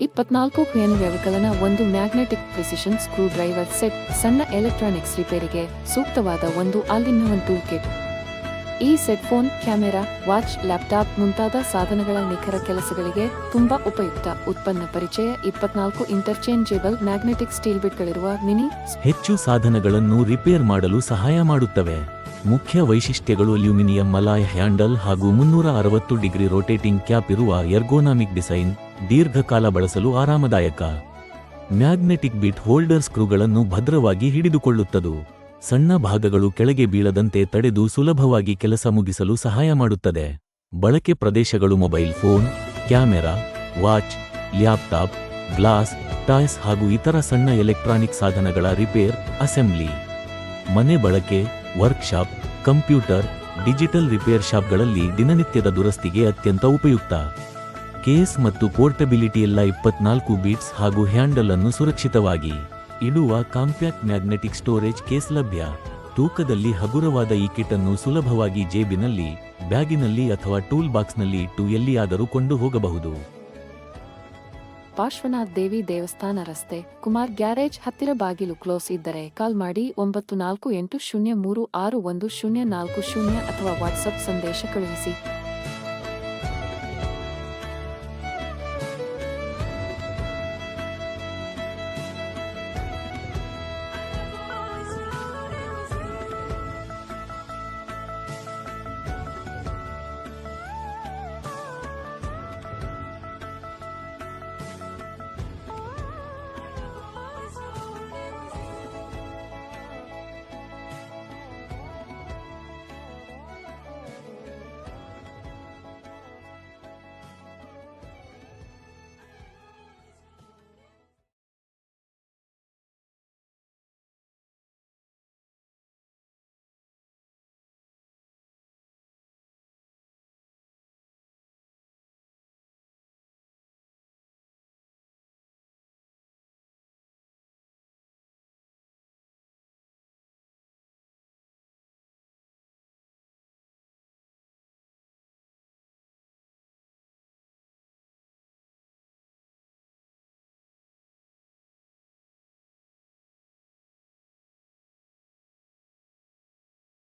24 ಕ್ವಿಯನ್ ವ್ಯವಕಲನ ಒಂದು magnetic precision screw driver set ಸಣ್ಣ electronics ರಿಪೇರಿಗೆ ಸೂಕ್ತವಾದ ಒಂದು ಆಲ್-ಇನ್-ಒನ್ ಟೂಲ್ ಕಿಟ್. ಈ set phone, camera, watch, laptop ಮುಂತಾದ ಸಾಧನಗಳ ನಿಖರ ಕೆಲಸಗಳಿಗೆ ತುಂಬಾ ಉಪಯುಕ್ತ. ಉತ್ಪನ್ನ ಪರಿಚಯ 24 ಇಂಟರ್ಚೇಂಜೇಬಲ್ ಮ್ಯಾಗ್ನೆಟಿಕ್ ಸ್ಟೀಲ್ ಬಿಟ್ಗಳಿರುವ ಮಿನಿ ಹೆಚ್ಚು ಸಾಧನಗಳನ್ನು ರಿಪೇರ್ ಮಾಡಲು ಸಹಾಯ ಮಾಡುತ್ತವೆ. ಮುಖ್ಯ ವೈಶಿಷ್ಟ್ಯಗಳು ಅಲ್ಯೂಮಿನಿಯಂ ಅಲಾಯ್ ಹ್ಯಾಂಡಲ್ ಹಾಗೂ 360 ಡಿಗ್ರಿ ರೊಟೇಟಿಂಗ್ ಕ್ಯಾಪ್ ಇರುವ ಎರ್ಗೋನಾಮಿಕ್ ಡಿಸೈನ್, ದೀರ್ಘಕಾಲ ಬಳಸಲು ಆರಾಮದಾಯಕ. ಮ್ಯಾಗ್ನೆಟಿಕ್ ಬಿಟ್ ಹೋಲ್ಡರ್ ಸ್ಕ್ರೂಗಳನ್ನು ಭದ್ರವಾಗಿ ಹಿಡಿದುಕೊಳ್ಳುತ್ತದು. ಸಣ್ಣ ಭಾಗಗಳು ಕೆಳಗೆ ಬೀಳದಂತೆ ತಡೆದು ಸುಲಭವಾಗಿ ಕೆಲಸ ಮುಗಿಸಲು ಸಹಾಯ ಮಾಡುತ್ತದೆ. ಬಳಕೆ ಪ್ರದೇಶಗಳು mobile phone, camera, watch, laptop, glass, toys ಹಾಗೂ ಇತರ ಸಣ್ಣ ಎಲೆಕ್ಟ್ರಾನಿಕ್ ಸಾಧನಗಳ ರಿಪೇರ್, ಅಸೆಂಬ್ಲಿ. ಮನೆ ಬಳಕೆ, ವರ್ಕ್ಶಾಪ್, ಕಂಪ್ಯೂಟರ್, ಡಿಜಿಟಲ್ ರಿಪೇರ್ ಶಾಪ್ಗಳಲ್ಲಿ ದಿನನಿತ್ಯದ ದುರಸ್ತಿಗೆ ಅತ್ಯಂತ ಉಪಯುಕ್ತ. ಕೇಸ್ ಮತ್ತು ಪೋರ್ಟಬಿಲಿಟಿ ಎಲ್ಲ 24 ಬೀಟ್ಸ್ ಹಾಗೂ ಹ್ಯಾಂಡಲ್ ಅನ್ನು ಸುರಕ್ಷಿತವಾಗಿ ಇಡುವ ಕಾಂಪ್ಯಾಕ್ಟ್ ಮ್ಯಾಗ್ನೆಟಿಕ್ ಸ್ಟೋರೇಜ್ ಕೇಸ್ ಲಭ್ಯ. ತೂಕದಲ್ಲಿ ಹಗುರವಾದ ಈ ಕಿಟ್ ಅನ್ನು ಸುಲಭವಾಗಿ ಜೇಬಿನಲ್ಲಿ, ಬ್ಯಾಗಿನಲ್ಲಿ ಅಥವಾ ಟೂಲ್ ಬಾಕ್ಸ್ನಲ್ಲಿ ಇಟ್ಟು ಎಲ್ಲಿಯಾದರೂ ಕೊಂಡು ಹೋಗಬಹುದು. ಪಾರ್ಶ್ವನಾಥ್ ದೇವಿ ದೇವಸ್ಥಾನ ರಸ್ತೆ, ಕುಮಾರ್ ಗ್ಯಾರೇಜ್ ಹತ್ತಿರ. ಬಾಗಿಲು ಕ್ಲೋಸ್ ಇದ್ದರೆ ಕಾಲ್ ಮಾಡಿ 9480361040 ಅಥವಾ ವಾಟ್ಸಪ್ ಸಂದೇಶ ಕಳುಹಿಸಿ.